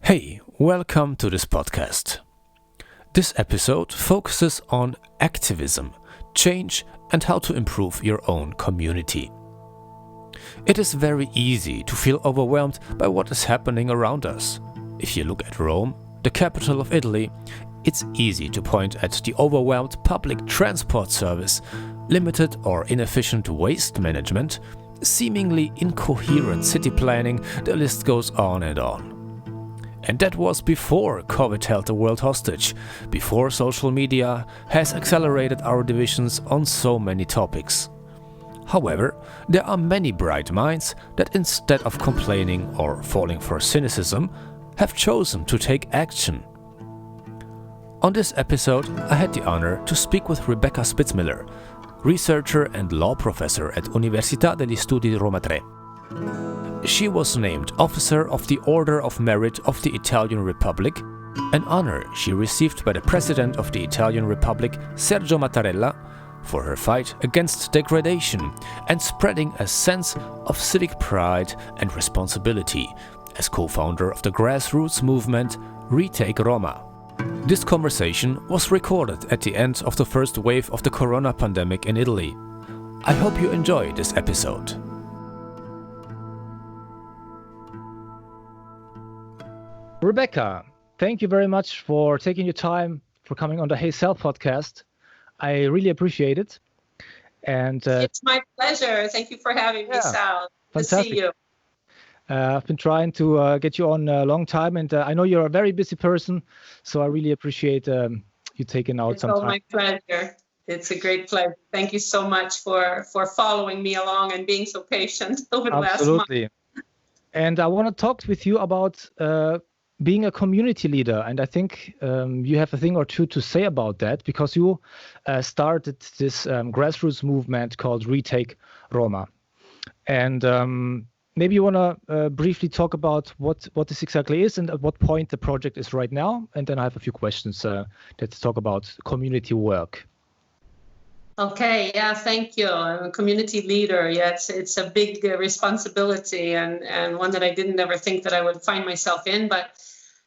Hey, welcome to this podcast. This episode focuses on activism, change, and how to improve your own community. It is very easy to feel overwhelmed by what is happening around us. If you look at Rome, the capital of Italy, it's easy to point at the overwhelmed public transport service, limited or inefficient waste management, seemingly incoherent city planning, the list goes on and on. And that was before COVID held the world hostage, before social media has accelerated our divisions on so many topics. However, there are many bright minds that instead of complaining or falling for cynicism, have chosen to take action. On this episode, I had the honor to speak with Rebecca Spitzmiller, researcher and law professor at Università degli Studi Roma Tre. She was named Officer of the Order of Merit of the Italian Republic, an honor she received by the President of the Italian Republic, Sergio Mattarella, for her fight against degradation and spreading a sense of civic pride and responsibility as co-founder of the grassroots movement Retake Roma. This conversation was recorded at the end of the first wave of the corona pandemic in Italy. I hope you enjoy this episode. Rebecca, thank you very much for taking your time for coming on the heysal podcast. I really appreciate it. And it's my pleasure. Thank you for having me, Sal. Good to see you. I've been trying to get you on a long time, and I know you're a very busy person, so I really appreciate you taking out some time. It's my pleasure. It's a great pleasure. Thank you so much for following me along and being so patient over the last month. Absolutely. And I want to talk with you about being a community leader, and I think you have a thing or two to say about that, because you started this grassroots movement called Retake Roma. And maybe you want to briefly talk about what this exactly is and at what point the project is right now, and then I have a few questions that talk about community work. Okay, yeah, thank you. I'm a community leader. Yeah, it's a big responsibility and one that I didn't ever think that I would find myself in, but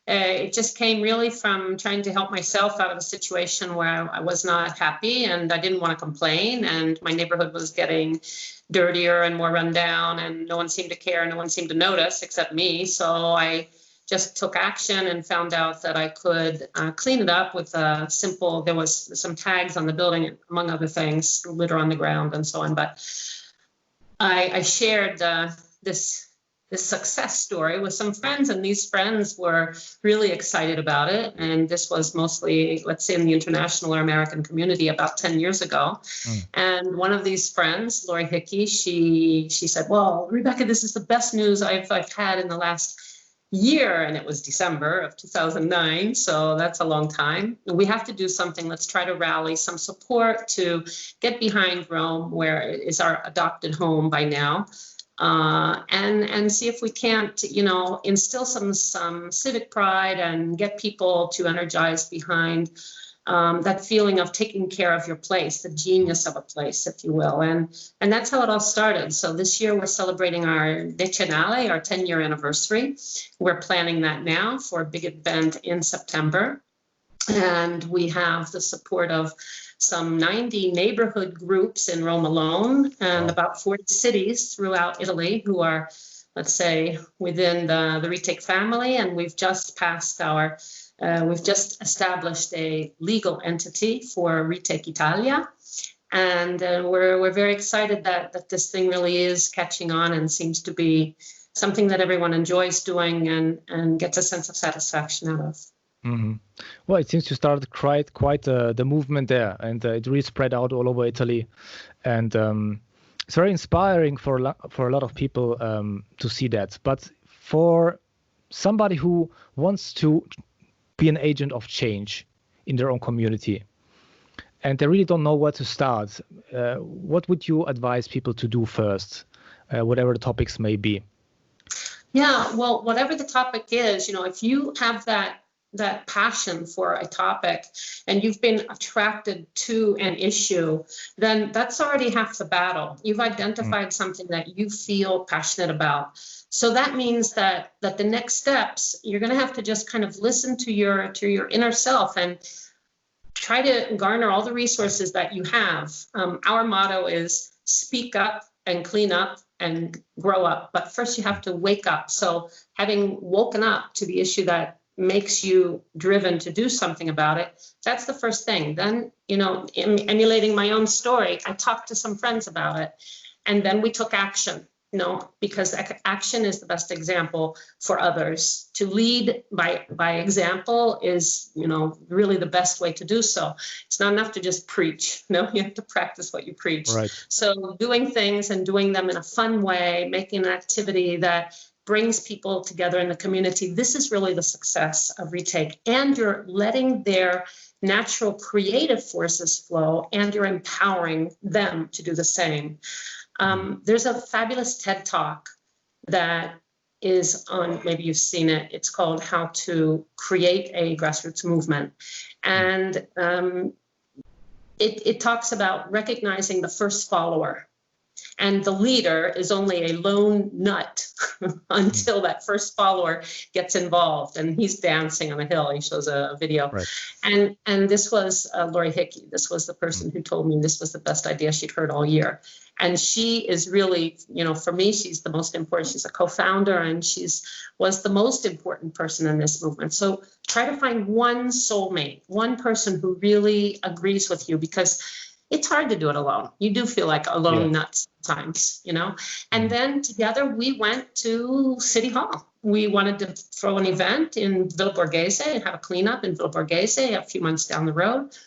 it just came really from trying to help myself out of a situation where I was not happy and I didn't want to complain, and my neighborhood was getting dirtier and more run down, and no one seemed to care, no one seemed to notice except me. So I just took action and found out that I could clean it up with there was some tags on the building, among other things, litter on the ground and so on. But I shared this success story with some friends, and these friends were really excited about it. And this was mostly, let's say, in the international or American community about 10 years ago. And one of these friends, Lori Hickey, she said, well, Rebecca, this is the best news I've had in the last year. And it was December of 2009. So that's a long time. We have to do something. Let's try to rally some support to get behind Rome, where it is our adopted home by now. And see if we can't, instill some civic pride and get people to energize behind that feeling of taking care of your place, the genius of a place, if you will. And that's how it all started. So this year we're celebrating our decennale, our 10-year anniversary. We're planning that now for a big event in September. And we have the support of some 90 neighborhood groups in Rome alone, and about 40 cities throughout Italy who are, let's say, within the Retake family. And we've just established a legal entity for Retake Italia. And we're very excited that this thing really is catching on and seems to be something that everyone enjoys doing and gets a sense of satisfaction out of. Mm-hmm. Well, it seems you started quite the movement there, and it really spread out all over Italy, and it's very inspiring for a lot of people to see that. But for somebody who wants to be an agent of change in their own community, and they really don't know where to start, what would you advise people to do first, whatever the topics may be? Yeah, well, whatever the topic is, if you have that that passion for a topic and you've been attracted to an issue, then that's already half the battle. You've identified something that you feel passionate about. So that means that the next steps, you're going to have to just kind of listen to your inner self and try to garner all the resources that you have. Our motto is speak up and clean up and grow up. But first you have to wake up. So having woken up to the issue that makes you driven to do something about it, that's the first thing. Then, emulating my own story, I talked to some friends about it, and then we took action, because action is the best example for others. To lead by example is, really the best way to do so. It's not enough to just preach. You have to practice what you preach. Right. So doing things and doing them in a fun way, making an activity that brings people together in the community. This is really the success of Retake. And you're letting their natural creative forces flow and you're empowering them to do the same. There's a fabulous TED Talk that is on, maybe you've seen it. It's called How to Create a Grassroots Movement. And it talks about recognizing the first follower. And the leader is only a lone nut until that first follower gets involved. And he's dancing on a hill. He shows a video. Right. And this was Lori Hickey. This was the person who told me this was the best idea she'd heard all year. And she is really, for me, she's the most important. She's a co-founder and was the most important person in this movement. So try to find one soulmate, one person who really agrees with you, because it's hard to do it alone. You do feel like a lone nut sometimes, And then together we went to City Hall. We wanted to throw an event in Villa Borghese and have a cleanup in Villa Borghese a few months down the road.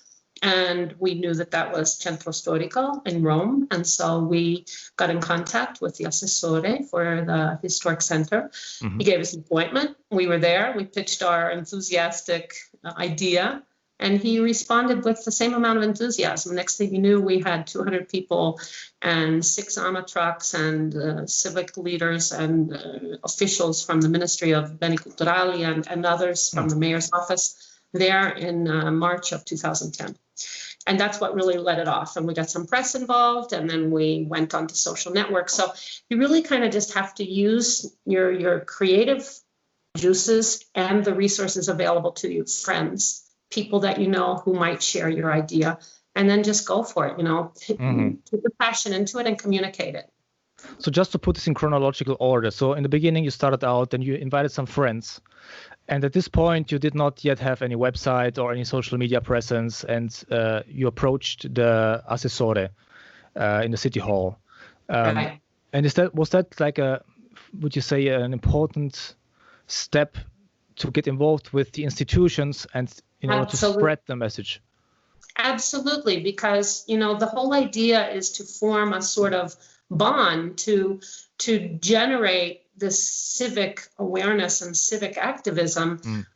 And we knew that was Centro Storico in Rome. And so we got in contact with the assessore for the historic center. Mm-hmm. He gave us an appointment. We were there. We pitched our enthusiastic idea. And he responded with the same amount of enthusiasm. Next thing you knew, we had 200 people and 6 AMA trucks and civic leaders and officials from the Ministry of Beni Culturali and others from the mayor's office there in March of 2010. And that's what really let it off. And we got some press involved, and then we went onto social networks. So you really kind of just have to use your creative juices and the resources available to you, friends, people that who might share your idea, and then just go for it, put the passion into it and communicate it. So just to put this in chronological order. So in the beginning, you started out and you invited some friends. And at this point, you did not yet have any website or any social media presence. And you approached the assessore in the city hall. Right. And was that like would you say an important step to get involved with the institutions and to spread the message? Absolutely, because the whole idea is to form a sort of bond to generate this civic awareness and civic activism.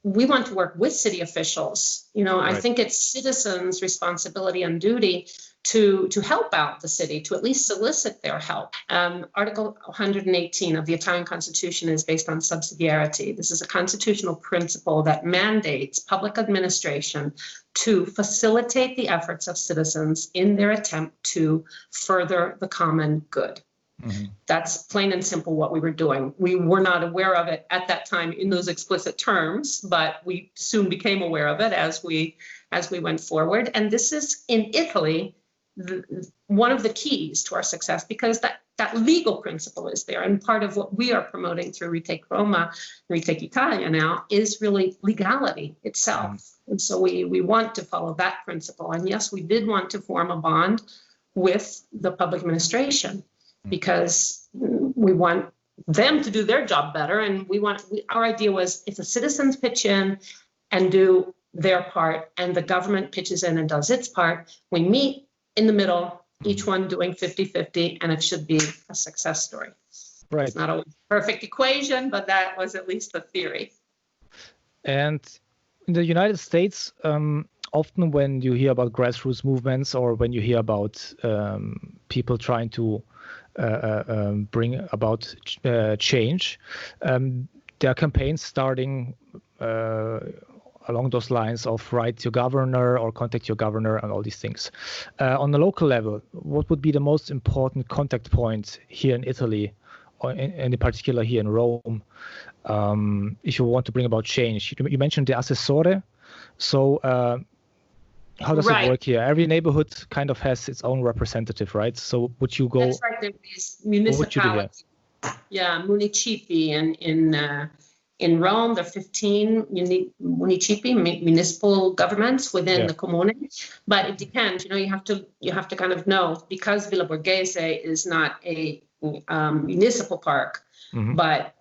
We want to work with city officials. Right. I think it's citizens' responsibility and duty to help out the city, to at least solicit their help. Article 118 of the Italian Constitution is based on subsidiarity. This is a constitutional principle that mandates public administration to facilitate the efforts of citizens in their attempt to further the common good. Mm-hmm. That's plain and simple what we were doing. We were not aware of it at that time in those explicit terms, but we soon became aware of it as we went forward. And this is in Italy one of the keys to our success, because that legal principle is there. And part of what we are promoting through Retake Roma, Retake Italia now, is really legality itself. And so we want to follow that principle. And yes, we did want to form a bond with the public administration, because we want them to do their job better. And our idea was, if the citizens pitch in and do their part and the government pitches in and does its part, we meet in the middle, each one doing 50-50, and it should be a success story. Right. It's not a perfect equation, but that was at least the theory. And in the United States, often when you hear about grassroots movements or when you hear about people trying to bring about change, there are campaigns starting along those lines of write your governor or contact your governor and all these things. On the local level, what would be the most important contact point here in Italy, or in particular here in Rome, if you want to bring about change? You mentioned the assessore. So how does it work here? Every neighborhood kind of has its own representative, right? So would you go? That's right. There is municipalities. Yeah, municipi in Rome, there are 15 municipi, municipal governments within the comune, but it depends. You have to kind of know, because Villa Borghese is not a municipal park, but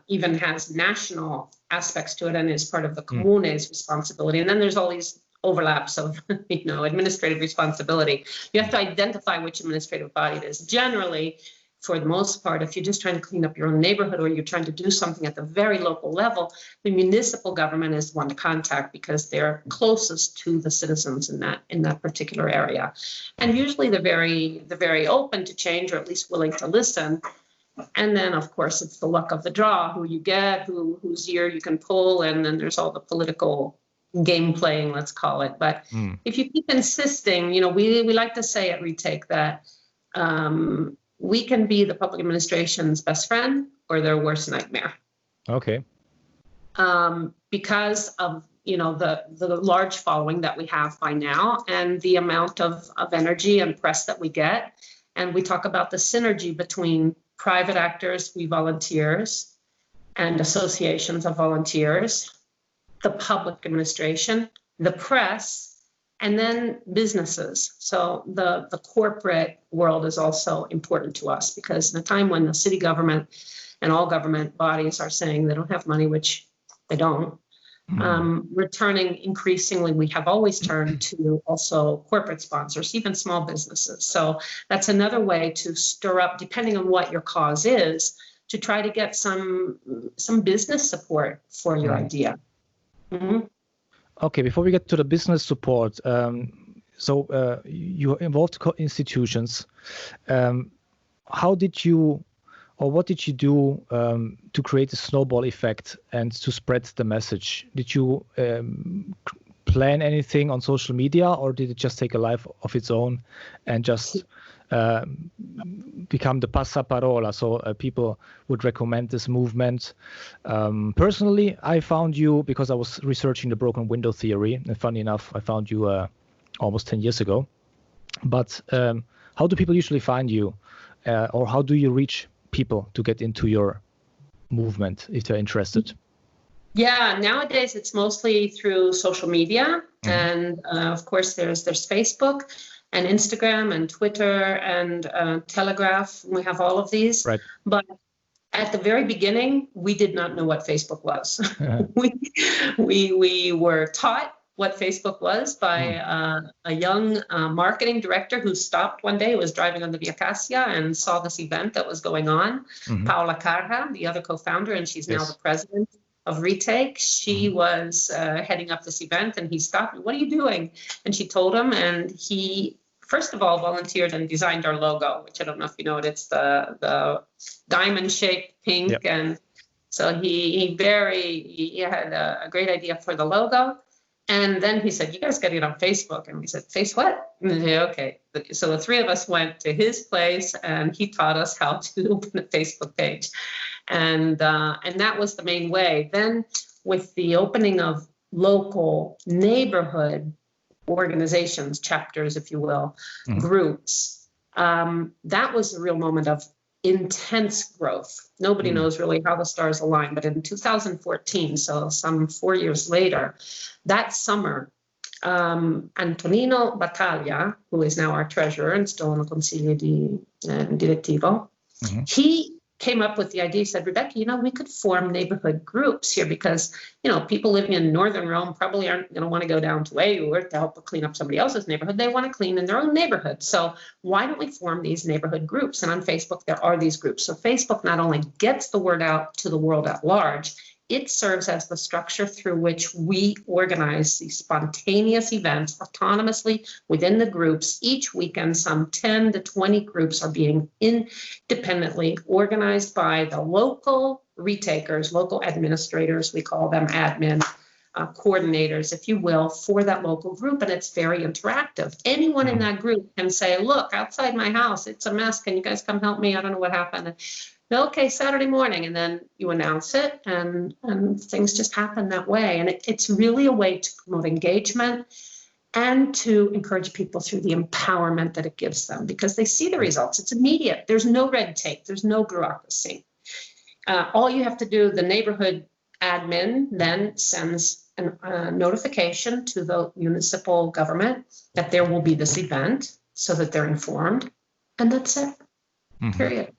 even has national aspects to it and is part of the comune's responsibility. And then there's all these overlaps of administrative responsibility. You have to identify which administrative body it is. Generally, for the most part, if you're just trying to clean up your own neighborhood or you're trying to do something at the very local level, the municipal government is the one to contact because they're closest to the citizens in that particular area. And usually they're very open to change, or at least willing to listen. And then, of course, it's the luck of the draw, who you get, whose ear you can pull, and then there's all the political game playing, let's call it. But if you keep insisting, we like to say at Retake that we can be the public administration's best friend or their worst nightmare. Okay. Because of the large following that we have by now, and the amount of energy and press that we get. And we talk about the synergy between private actors, we volunteers, and associations of volunteers, the public administration, the press, and then businesses. So the corporate world is also important to us, because in a time when the city government and all government bodies are saying they don't have money, which they don't, we're turning increasingly, we have always turned to also corporate sponsors, even small businesses. So that's another way to stir up, depending on what your cause is, to try to get some business support for your idea. Okay, before we get to the business support, so you involved institutions. How did you, or what did you do to create a snowball effect and to spread the message? Did you plan anything on social media, or did it just take a life of its own and just become the passaparola, so people would recommend this movement? Personally, I found you because I was researching the broken window theory, and funny enough, I found you almost 10 years ago. But how do people usually find you, or how do you reach people to get into your movement if they're interested? Yeah, nowadays it's mostly through social media, and of course there's Facebook and Instagram and Twitter and Telegraph. We have all of these. Right. But at the very beginning, we did not know what Facebook was. We were taught what Facebook was by a young marketing director who stopped one day, was driving on the Via Cassia and saw this event that was going on. Paola Carra, the other co-founder, and she's now the president of Retake. She was heading up this event, and he stopped me. What are you doing? And she told him, and he first of all volunteered and designed our logo, which I don't know if you know it. It's the diamond-shaped pink, and so he had a great idea for the logo. And then he said, "You guys got to get on Facebook." And we said, "Face what?" And he said, "Okay." So the three of us went to his place, and he taught us how to open a Facebook page. And that was the main way. Then with the opening of local neighborhood organizations, chapters, if you will, groups, that was a real moment of intense growth. Nobody knows really how the stars align, but in 2014, so some 4 years later, that summer, Antonino Battaglia, who is now our treasurer and still in the Consiglio Direttivo, he came up with the idea. He said, "Rebecca, we could form neighborhood groups here because, people living in northern Rome probably aren't going to want to go down to Aur to help clean up somebody else's neighborhood. They want to clean in their own neighborhood. So why don't we form these neighborhood groups?" And on Facebook, there are these groups. So Facebook not only gets the word out to the world at large, it serves as the structure through which we organize these spontaneous events autonomously within the groups. Each weekend, some 10 to 20 groups are being independently organized by the local retakers, local administrators, we call them admin, coordinators, if you will, for that local group, and it's very interactive. Anyone in that group can say, look, outside my house, it's a mess. Can you guys come help me? I don't know what happened. Okay, Saturday morning, and then you announce it, and things just happen that way. And it's really a way to promote engagement and to encourage people through the empowerment that it gives them, because they see the results. It's immediate. There's no red tape. There's no bureaucracy. All you have to do, the neighborhood admin then sends a notification to the municipal government that there will be this event so that they're informed, and that's it. Period.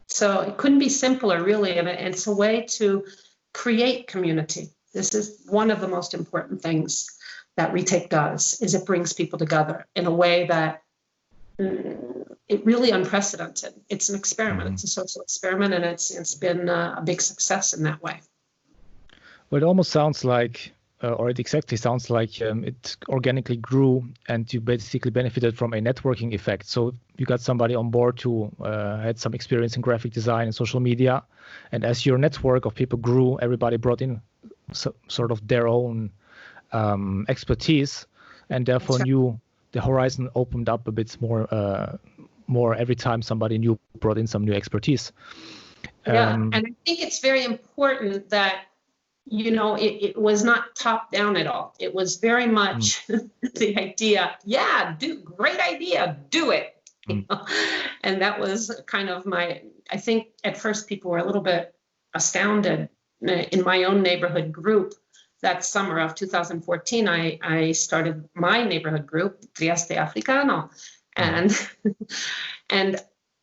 So it couldn't be simpler, really, and it's a way to create community. This is one of the most important things that Retake does, is it brings people together in a way that it really unprecedented. It's an experiment. It's a social experiment, and it's been a big success in that way. Well, it almost sounds like, or it exactly sounds like it organically grew, and you basically benefited from a networking effect. So you got somebody on board who had some experience in graphic design and social media, and as your network of people grew, everybody brought in sort of their own expertise, and therefore the horizon opened up a bit more every time somebody new brought in some new expertise. And I think it's very important that, you know, it was not top down at all. It was very much the idea, great idea, do it. You know? And that was kind of I think at first people were a little bit astounded. In my own neighborhood group, that summer of 2014, I started my neighborhood group, Trieste Africano. And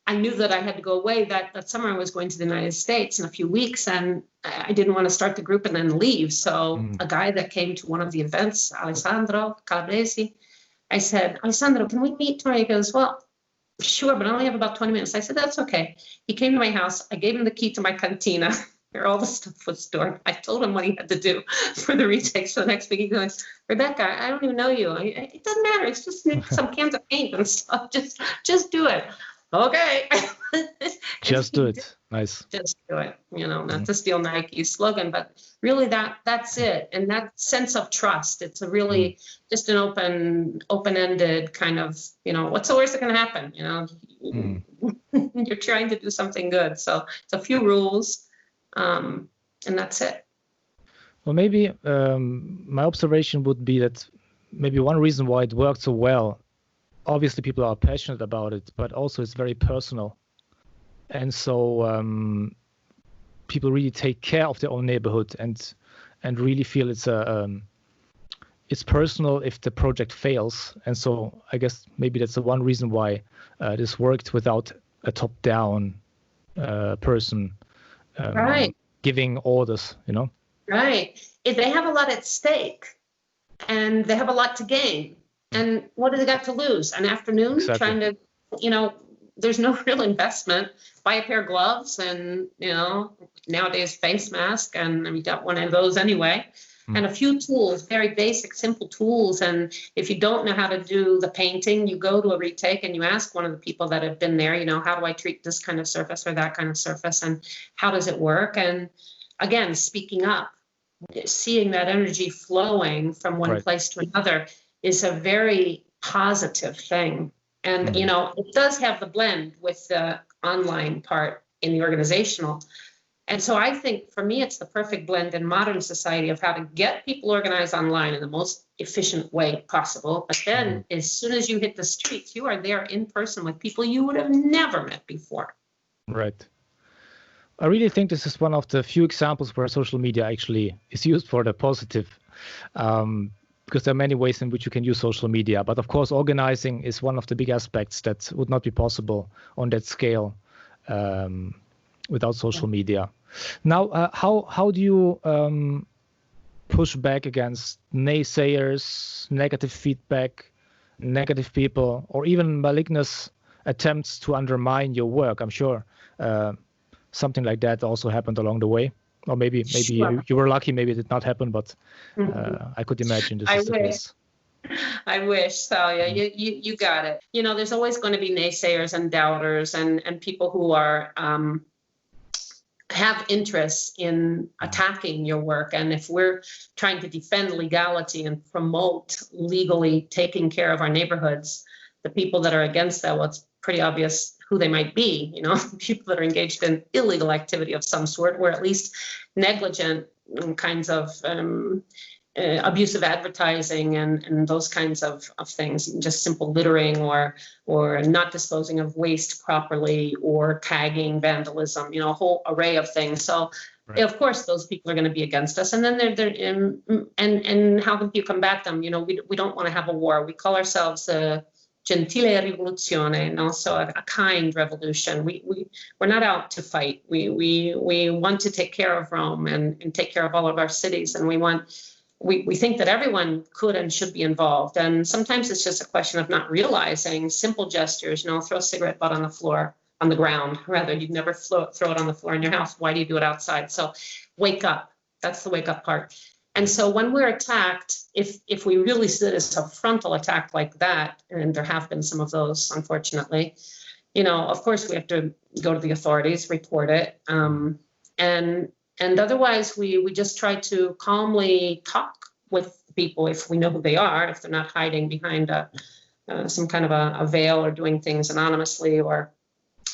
I knew that I had to go away. That summer I was going to the United States in a few weeks, and I didn't want to start the group and then leave. So a guy that came to one of the events, Alessandro Calabresi, I said, Alessandro, can we meet tomorrow? He goes, well, sure, but I only have about 20 minutes. I said, that's okay. He came to my house. I gave him the key to my cantina, where all the stuff was stored. I told him what he had to do for the retakes for the next week. He goes, Rebecca, I don't even know you. It doesn't matter. It's just some cans of paint and stuff. Just do it. Okay. Just do it. Nice. Just do it. You know, not to steal Nike's slogan, but really that's it. And that sense of trust. It's a really just an open-ended kind of, you know, what's the worst that can happen? You know, you're trying to do something good. So it's a few rules. And that's it. Well, maybe my observation would be that maybe one reason why it worked so well, obviously people are passionate about it, but also it's very personal. And so people really take care of their own neighborhood and really feel it's personal if the project fails. And so I guess maybe that's the one reason why this worked without a top-down person. Right. Giving orders, you know? Right. If they have a lot at stake and they have a lot to gain. And what do they got to lose? An afternoon trying to, you know, there's no real investment. Buy a pair of gloves and, you know, nowadays face mask. And we got one of those anyway. And a few tools, very basic, simple tools. And if you don't know how to do the painting, you go to a retake and you ask one of the people that have been there, you know, how do I treat this kind of surface or that kind of surface? And how does it work? And again, speaking up, seeing that energy flowing from one place to another is a very positive thing. And, you know, it does have the blend with the online part in the organizational. And so I think for me, it's the perfect blend in modern society of how to get people organized online in the most efficient way possible. But then as soon as you hit the streets, you are there in person with people you would have never met before. Right. I really think this is one of the few examples where social media actually is used for the positive, because there are many ways in which you can use social media. But of course, organizing is one of the big aspects that would not be possible on that scale without social media. Now, how do you push back against naysayers, negative feedback, negative people, or even malignant attempts to undermine your work? I'm sure something like that also happened along the way. Or maybe you were lucky, maybe it did not happen, but I could imagine this is the case. I wish so. Yeah, you got it. You know, there's always going to be naysayers and doubters and people who are have interests in attacking your work. And if we're trying to defend legality and promote legally taking care of our neighborhoods, the people that are against that, well, it's pretty obvious who they might be, people that are engaged in illegal activity of some sort, or at least negligent kinds of abusive advertising and those kinds of things, just simple littering or not disposing of waste properly, or tagging, vandalism, a whole array of things. So right. Of course, those people are going to be against us. And then and how can you combat them? We don't want to have a war. We call ourselves a gentile rivoluzione, so a kind revolution. We're not out to fight. We want to take care of Rome and take care of all of our cities, and we think that everyone could and should be involved. And sometimes it's just a question of not realizing simple gestures, throw a cigarette butt on the floor, on the ground, rather. You'd never throw it on the floor in your house. Why do you do it outside? So wake up. That's the wake up part. And so when we're attacked, if we really see it as a frontal attack like that, and there have been some of those, unfortunately, of course we have to go to the authorities, report it. And otherwise, we just try to calmly talk with people if we know who they are, if they're not hiding behind some kind of a veil or doing things anonymously, or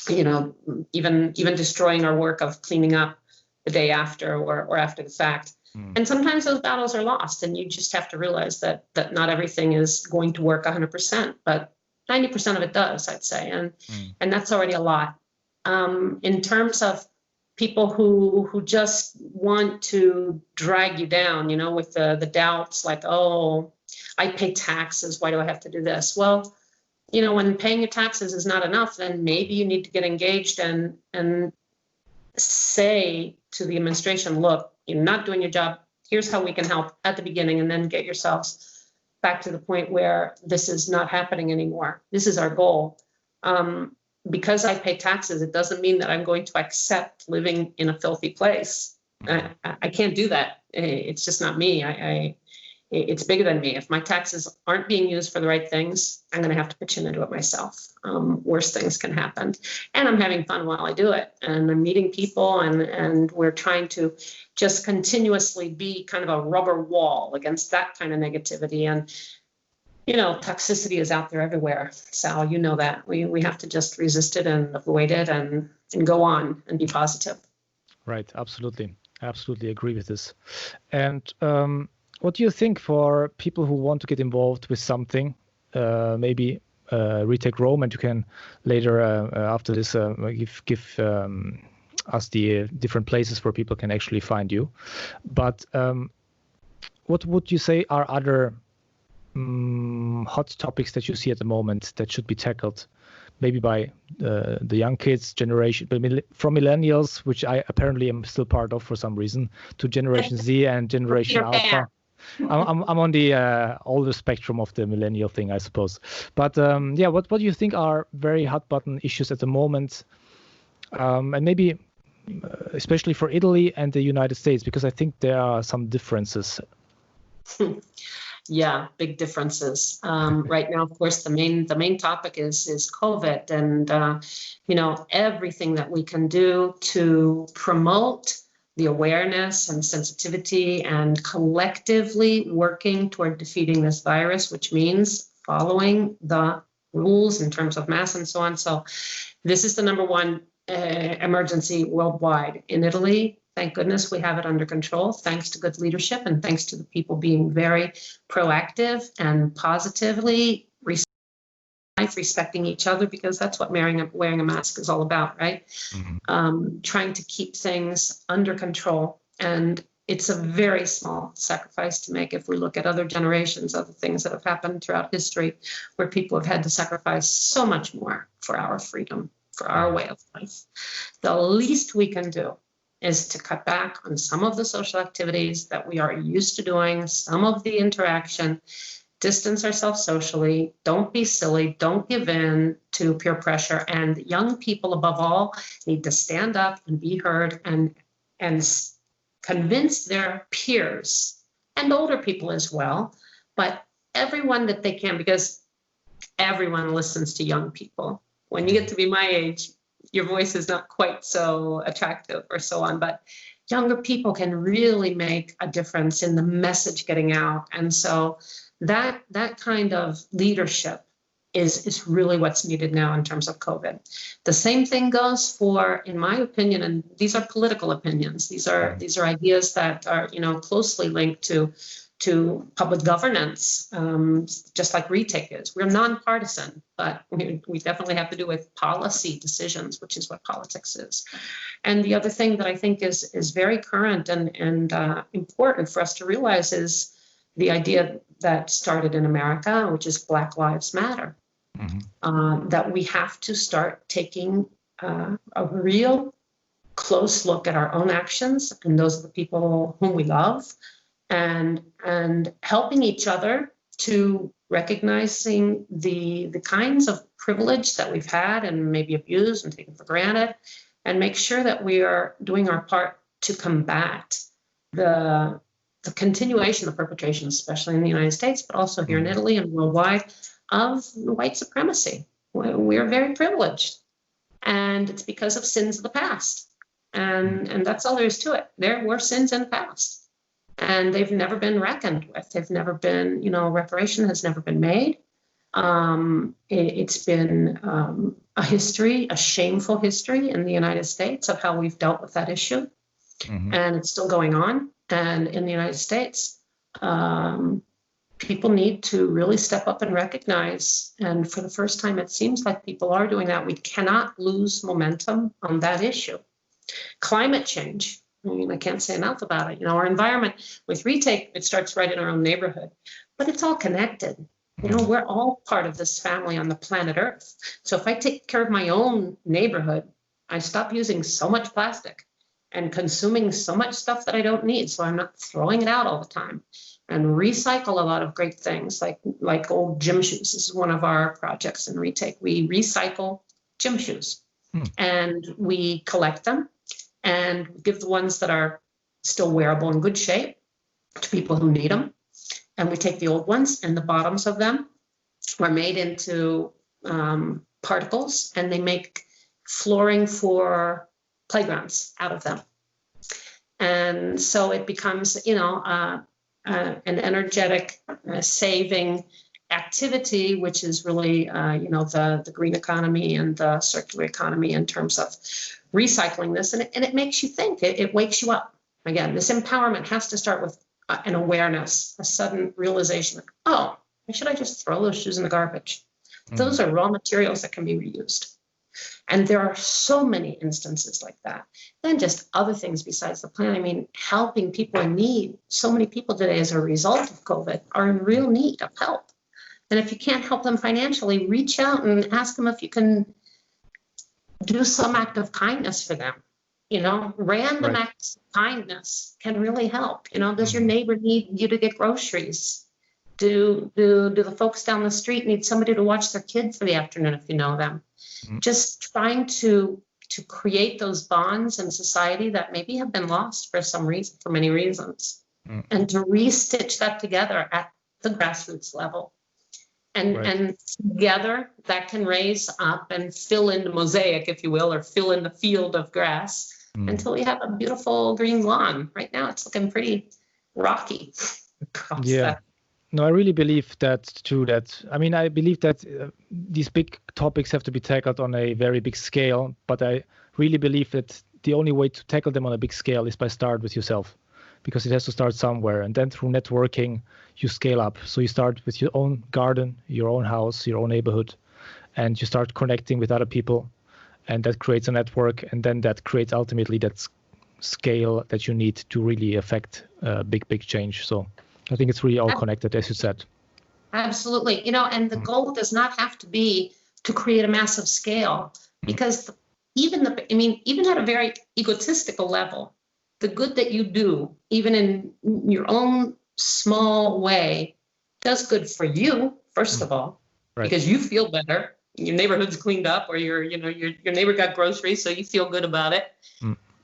even destroying our work of cleaning up the day after or after the fact. And sometimes those battles are lost, and you just have to realize that not everything is going to work 100%, but 90% of it does, I'd say, and that's already a lot. In terms of people who just want to drag you down, with the doubts like, oh, I pay taxes, why do I have to do this? Well, when paying your taxes is not enough, then maybe you need to get engaged and say to the administration, look, you're not doing your job. Here's how we can help at the beginning, and then get yourselves back to the point where this is not happening anymore. This is our goal. Because I pay taxes, it doesn't mean that I'm going to accept living in a filthy place. I can't do that. It's just not me. It's bigger than me. If my taxes aren't being used for the right things, I'm going to have to pitch into it myself. Worse things can happen. And I'm having fun while I do it. And I'm meeting people, and we're trying to just continuously be kind of a rubber wall against that kind of negativity. And toxicity is out there everywhere. Sal, you know that. We have to just resist it and avoid it and go on and be positive. Right. Absolutely. Absolutely agree with this. And what do you think for people who want to get involved with something, maybe Retake Roma, and you can later, after this, give us the different places where people can actually find you. But what would you say are other hot topics that you see at the moment that should be tackled, maybe by the young kids generation, from millennials, which I apparently am still part of for some reason, to Generation Z and Generation Alpha. I'm on the older spectrum of the millennial thing, I suppose. But what do you think are very hot button issues at the moment, and maybe especially for Italy and the United States, because I think there are some differences. Yeah, big differences. Right now, of course, the main topic is COVID, and everything that we can do to promote the awareness and sensitivity and collectively working toward defeating this virus, which means following the rules in terms of masks and so on. So this is the number one emergency worldwide. In Italy, thank goodness we have it under control, thanks to good leadership and thanks to the people being very proactive and positively respecting each other, because that's what wearing a mask is all about, right? Mm-hmm. Trying to keep things under control. And it's a very small sacrifice to make if we look at other generations, other things that have happened throughout history, where people have had to sacrifice so much more for our freedom, for our way of life. The least we can do is to cut back on some of the social activities that we are used to doing, some of the interaction, distance ourselves socially, don't be silly, don't give in to peer pressure. And young people, above all, need to stand up and be heard and convince their peers, and older people as well, but everyone that they can, because everyone listens to young people. When you get to be my age, your voice is not quite so attractive or so on, but younger people can really make a difference in the message getting out. And so that kind of leadership is really what's needed now in terms of COVID. The same thing goes for, in my opinion, and these are political opinions. These are ideas that are, closely linked to public governance, just like Retake is. We're nonpartisan, but we definitely have to do with policy decisions, which is what politics is. And the other thing that I think is very current and important for us to realize is the idea that started in America, which is Black Lives Matter. Mm-hmm. That we have to start taking a real close look at our own actions and those of the people whom we love, and helping each other to recognizing the kinds of privilege that we've had and maybe abused and taken for granted, and make sure that we are doing our part to combat the continuation of perpetration, especially in the United States, but also here in Italy and worldwide, of white supremacy. We are very privileged, and it's because of sins of the past. And that's all there is to it. There were sins in the past, and they've never been reckoned with. They've never been, reparation has never been made. It's been a history, a shameful history in the United States of how we've dealt with that issue. Mm-hmm. And it's still going on. And in the United States, people need to really step up and recognize, and for the first time, it seems like people are doing that. We cannot lose momentum on that issue. Climate change, I can't say enough about it. Our environment with Retake, it starts right in our own neighborhood, but it's all connected. We're all part of this family on the planet Earth. So if I take care of my own neighborhood, I stop using so much plastic and consuming so much stuff that I don't need. So I'm not throwing it out all the time. And recycle a lot of great things like old gym shoes. This is one of our projects in Retake. We recycle gym shoes and we collect them and give the ones that are still wearable in good shape to people who need them. And we take the old ones, and the bottoms of them are made into particles, and they make flooring for playgrounds out of them. And so it becomes, an energetic saving activity, which is really, the green economy and the circular economy in terms of recycling this. And it makes you think, it wakes you up. Again, this empowerment has to start with an awareness, a sudden realization, why should I just throw those shoes in the garbage? Those are raw materials that can be reused. And there are so many instances like that. Then just other things besides the plan. Helping people in need. So many people today, as a result of COVID, are in real need of help. And if you can't help them financially, reach out and ask them if you can do some act of kindness for them. Random acts of kindness can really help. Does your neighbor need you to get groceries? Do the folks down the street need somebody to watch their kid for the afternoon if you know them? Just trying to create those bonds in society that maybe have been lost for some reason, for many reasons, and to restitch that together at the grassroots level. And together that can raise up and fill in the mosaic, if you will, or fill in the field of grass until we have a beautiful green lawn. Right now it's looking pretty rocky. No, I really believe that too. I believe that these big topics have to be tackled on a very big scale, but I really believe that the only way to tackle them on a big scale is by start with yourself, because it has to start somewhere. And then through networking, you scale up. So you start with your own garden, your own house, your own neighborhood, and you start connecting with other people. And that creates a network. And then that creates ultimately that scale that you need to really affect big change. So I think it's really all connected, as you said. Absolutely. And the goal does not have to be to create a massive scale, because even at a very egotistical level, the good that you do, even in your own small way, does good for you, first of all, because you feel better. Your neighborhood's cleaned up, or your neighbor got groceries, so you feel good about it.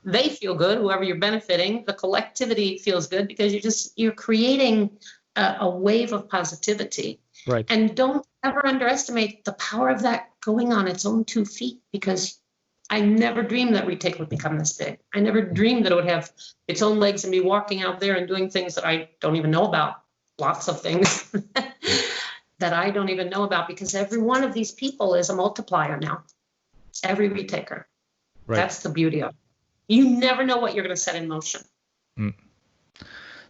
They feel good, whoever you're benefiting. The collectivity feels good because you're creating a wave of positivity. And don't ever underestimate the power of that going on its own 2 feet, because I never dreamed that Retake would become this big. I never dreamed that it would have its own legs and be walking out there and doing things that I don't even know about. Lots of things that I don't even know about, because every one of these people is a multiplier now. Every retaker. Right. That's the beauty of it. You never know what you're going to set in motion. No,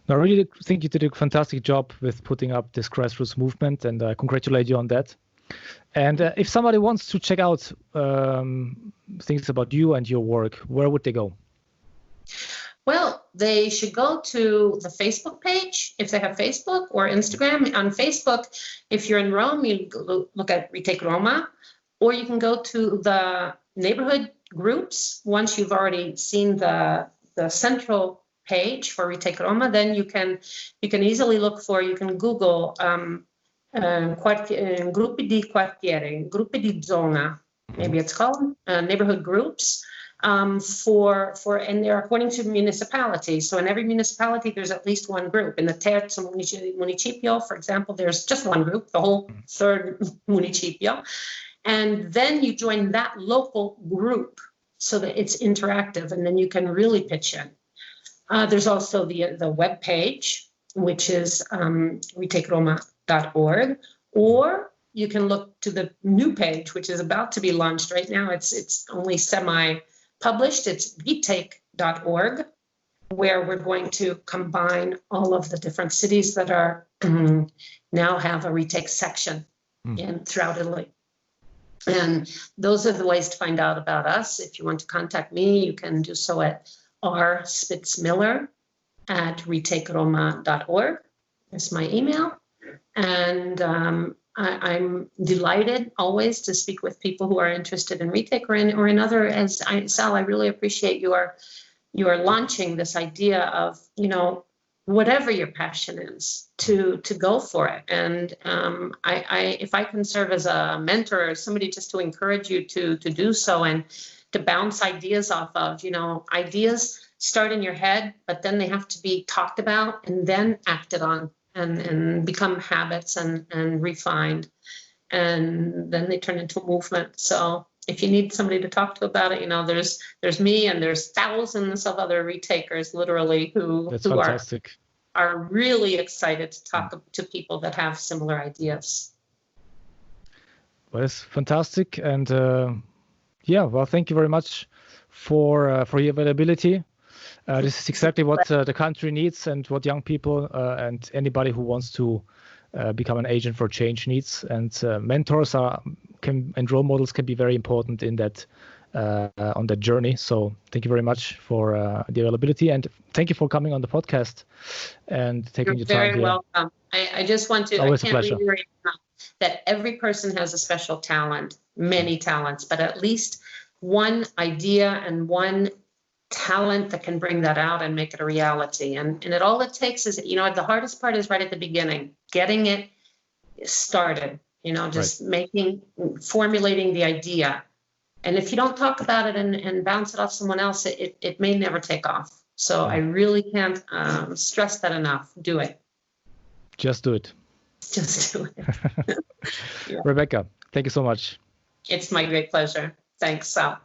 I really think you did a fantastic job with putting up this grassroots movement, and I congratulate you on that. And if somebody wants to check out things about you and your work, where would they go? Well, they should go to the Facebook page, if they have Facebook, or Instagram. On Facebook, if you're in Rome, you look at Retake Roma, or you can go to the neighborhood groups. Once you've already seen the central page for Retake Roma, then you can easily look for, you can Google gruppi di quartiere, gruppi di zona, maybe it's called, neighborhood groups. And they're according to municipalities. So in every municipality, there's at least one group. In the terzo municipio, for example, there's just one group, the whole third municipio. And then you join that local group so that it's interactive, and then you can really pitch in. There's also the web page, which is retakeroma.org, or you can look to the new page, which is about to be launched right now. It's only semi-published. It's retake.org, where we're going to combine all of the different cities that are now have a retake section throughout Italy. And those are the ways to find out about us. If you want to contact me, you can do so at rspitzmiller@retakeroma.org. That's my email. And I'm delighted always to speak with people who are interested in retake or in other, Sal, I really appreciate your launching this idea of, whatever your passion is, to go for it. And if I can serve as a mentor or somebody just to encourage you to do so and to bounce ideas off of, ideas start in your head, but then they have to be talked about and then acted on and become habits and refined. And then they turn into a movement. So if you need somebody to talk to about it, there's me and there's thousands of other retakers, literally, who are really excited to talk to people that have similar ideas. Well, it's fantastic. And thank you very much for your availability. This is exactly what the country needs, and what young people and anybody who wants to become an agent for change needs. And mentors and role models can be very important in that on that journey. So thank you very much for the availability, and thank you for coming on the podcast and taking your time here. You're very welcome. I just want to, Always I can't reiterate enough that every person has a special talent, many talents, but at least one idea and one talent that can bring that out and make it a reality. And all it takes is, the hardest part is right at the beginning, getting it started, just formulating the idea. And if you don't talk about it and bounce it off someone else, it may never take off. So I really can't stress that enough. Do it. Just do it. Just do it. Yeah. Rebecca, thank you so much. It's my great pleasure. Thanks, Sal.